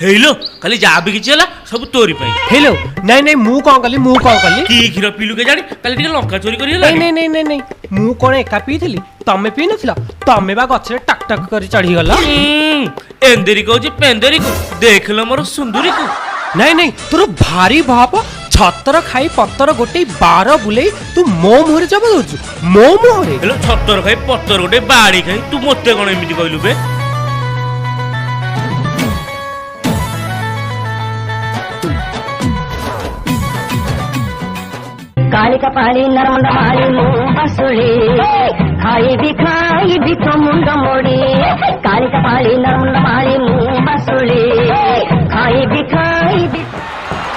Hello खाली जा भी किछि होला सब तोरी पई। हेलो नहीं नहीं मु कौन कली की खीर पीलु के जानी काली टिके लंका चोरी करी होला। नहीं नहीं नहीं नहीं मु कौन एका पीथिली तमे पी नथिला तमे बा गछरे टक टक करी चढ़ी गला। एंदेरी कहूची पेंदेरी को देखलो मोर सुंदरी को। नहीं नहीं तोर भारी भाप छतर खाई पत्तर गोटे 12 बुले तू मो मुहरे जब दउछु मो मुहरे। हेलो छतर खाई पत्तर गोटे बाड़ी खाई तू मते कोन एमिति कहलु बे। काली कपाली नरमुंड माली बसुली खाई भी तो मुंड मोड़ी। काली कपाली नरमुंड माली बसुली खाई भी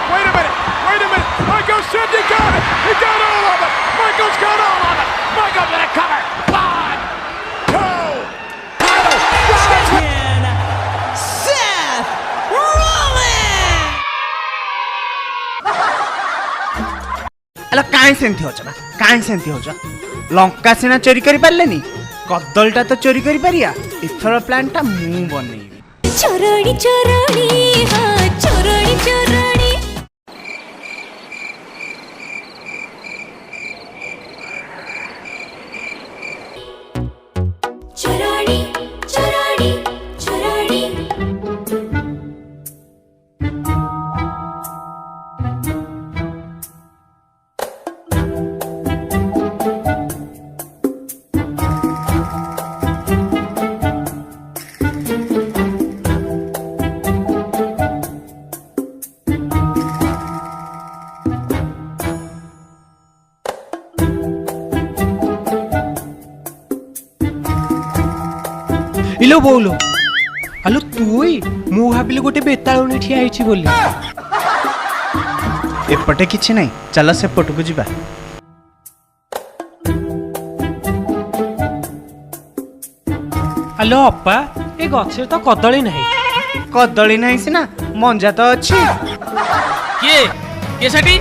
Wait a minute! Michael said he got it! He got all of it! Michael's got all of it! Michael's gonna cover! 5, 2, 1, Seth Rollins! अला काहे सेंती होछ ना काहे सेंती होछ लंका सेना चोरी करि पारलेनी कदलटा तो चोरी करि पारिया इथर प्लानटा मु बनेइबी। चोरणी चोरणी हाँ चोरणी चोरणी चोरणी चोरणी चोरणी इलो बोलो हेलो तुई मु भाबिली गोटे बेताळुनी ठिया आइछि बोली। एपटे किछि नै चल से पटकु जिबा। हेलो अप्पा ए गछरे तो कदली नाही। कदली नै सिना मंजा तो अछि। के सेठी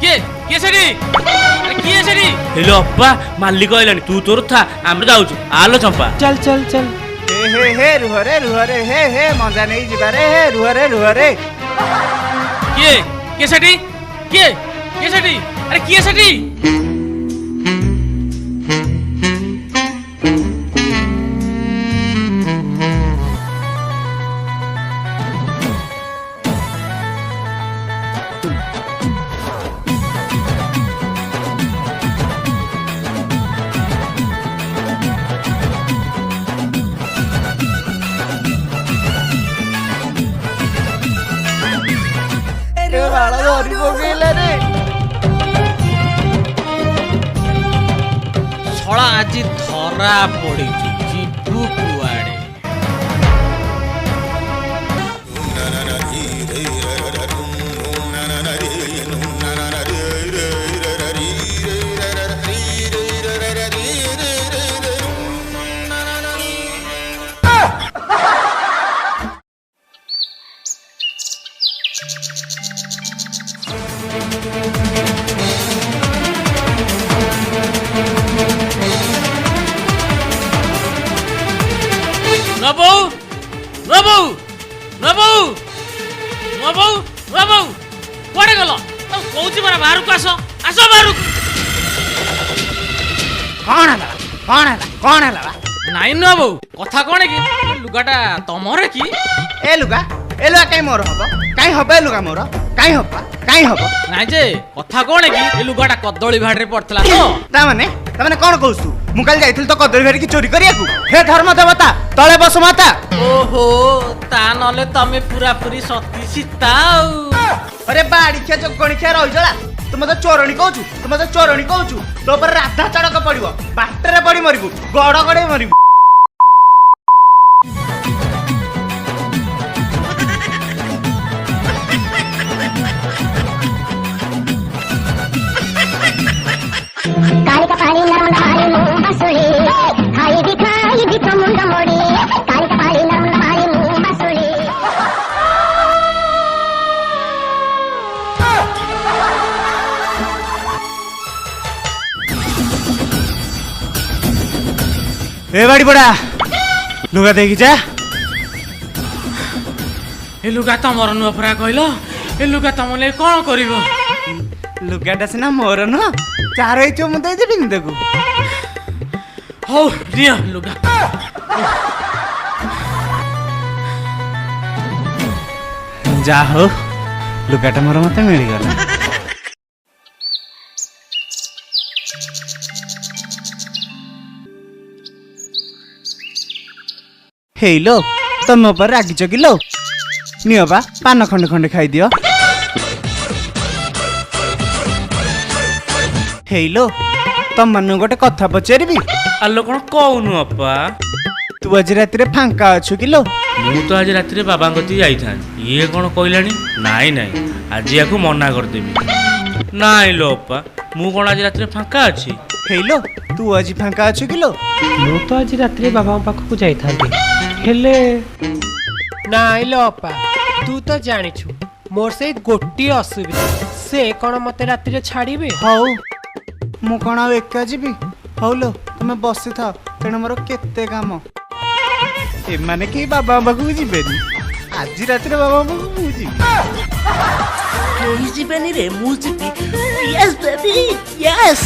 के सेठी अरे के सेठी। हेलो अप्पा मालिक आइलानी तू तोर था हम जाउछु आलो चंपा। चल चल चल हे रुह रे हे मंजा नै जिबा रे हे रुह रे। के सेठी के सेठी अरे के सेठी। छड़ा आज धरा पड़ी जीवू कुआड़े। नबू नबू नबू नबू नबू कुआड़े गल कौची मारा बाहर को आसो बाहर। कौन हला नाइन नबू कथा कौन कि लुगाटा तमरे कि ए लुगा काई मोर हबो काई हबे लुगा मोर काई हबो नाइ जे कथा कौन कि ए लुगाटा कदली भाड़ रे पड़थला तो ता माने कोन कहू मु काल जाइथिल तो कदली भाड़ी की चोरी करियाकू। हे धर्म देवता तळे बस माता। ओहो ता नले तमे पूरा पूरी सती सीता। अरे बाड़ी खिया जोगणी खिया रहि जला तू मते चोरणी कहू तो पर राधा चड़क पड़िबो बाटरे पड़ी मरिबू गड़ गड़े मरिबू। काली कपाली नरमुंड माली बसुली खाई भी तो मुंड मोड़ी। काली कपाली नरमुंड माली बसुली ए बाड़ी पड़ा लुगा देखी जा ଏ ଲୁଗା ତମର ନୁହଁ ପରା କହିଲ ଏ ଲୁଗା ତମ ଲାଗି କ'ଣ କରିବ ଲୁଗାଟା ସିନା ମୋର ନୁହଁ ଯାହାର ହେଇଥିବ ମୁଁ ଦେଇଦେବିନି ତାକୁ। ହଉ ଦିଅ ଲୁଗା। ଯାହା ହଉ ଲୁଗାଟା ମୋର ମତେ ମିଳିଗଲା। ହେଇଲୋ ତମ ଉପରେ ରାଗିଛ କିଲୋ? ନିଅ ବା ପାନ ଖଣ୍ଡେ ଖଣ୍ଡେ ଖାଇଦିଅ। ହେଇଲୋ ତମମାନଙ୍କୁ ଗୋଟେ କଥା ପଚାରିବି? ଆଲୋ କ'ଣ କହୁନୁ ଅପା? ତୁ ଆଜି ରାତିରେ ଫାଙ୍କା ଅଛୁ କିଲୋ? ମୁଁ ତ ଆଜି ରାତିରେ ବାବାଙ୍କ କତିକି ଯାଇଥାନ୍ତି। ଇଏ କ'ଣ କହିଲାଣି? ନାଇଁ ନାଇଁ ଆଜି ୟାକୁ ମନା କରିଦେବି। ନାଇଁ ଲୋ ଅପା ମୁଁ କ'ଣ ଆଜି ରାତିରେ ଫାଙ୍କା ଅଛି? ହେଇଲୋ ତୁ ଆଜି ଫାଙ୍କା ଅଛୁ କିଲୋ? ମୁଁ ତ ଆଜି ରାତିରେ ବାବାଙ୍କ ପାଖକୁ ଯାଇଥାନ୍ତି ହେଲେ ନାଇଁ ଲୋ ଅପା ତୁ ତ ଜାଣିଛୁ ମୋର ସେଇ ଗୋଟିଏ ଅସୁବିଧା ସେ କ'ଣ ମତେ ରାତିରେ ଛାଡ଼ିବେ? ହଉ ମୁଁ କ'ଣ ଆଉ ଏକା ଯିବି? ହଉ ଲୋ ତମେ ବସିଥାଅ ତେଣୁ ମୋର କେତେ କାମ। ଏମାନେ କେହି ବାବାଙ୍କ ପାଖକୁ ଯିବେନି। ଆଜି ରାତିରେ ବାବାଙ୍କ ପାଖକୁ ମୁଁ ଯିବି। କେହି ଯିବେନି ରେ ମୁଁ ଯିବି। Yes baby Yes.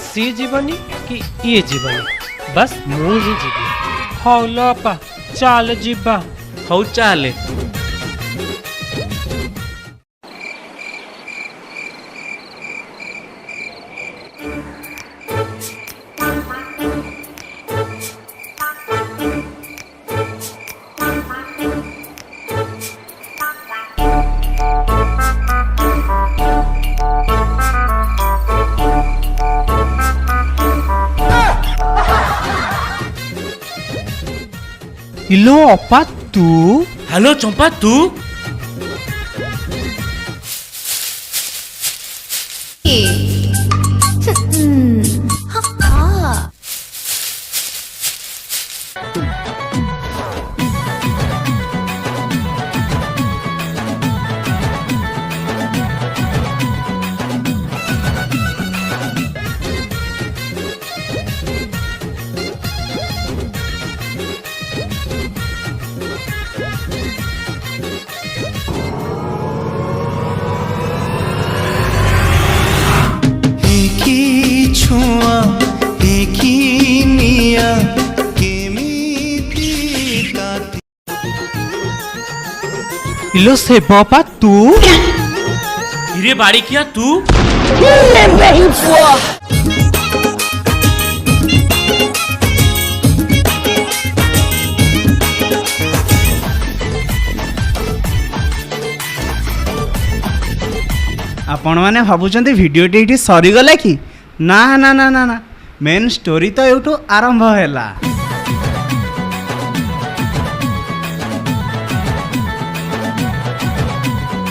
ସିଏ ଯିବନି କି ଇଏ ଯିବନି ବାସ୍ ମୁଁ ହିଁ ଯିବି। ହଉ ଲୋ ଅପା ଚାଲ ଯିବା। ହଉ ଚାଲେ। ଇଲୋ ଅପା ତୁ? ହ୍ୟାଲୋ ଚମ୍ପା ତୁ? ଇଲୋ ସେ ବାପା ତୁ? ହିରେ ବାଡ଼ିଖିଆ ତୁ? ଆପଣମାନେ ଭାବୁଛନ୍ତି ଭିଡ଼ିଓଟି ଏଇଠି ସରିଗଲା କି? ନା ନା ନା ନା ନା ମେନ୍ ଷ୍ଟୋରି ତ ଏଇଠୁ ଆରମ୍ଭ ହେଲା।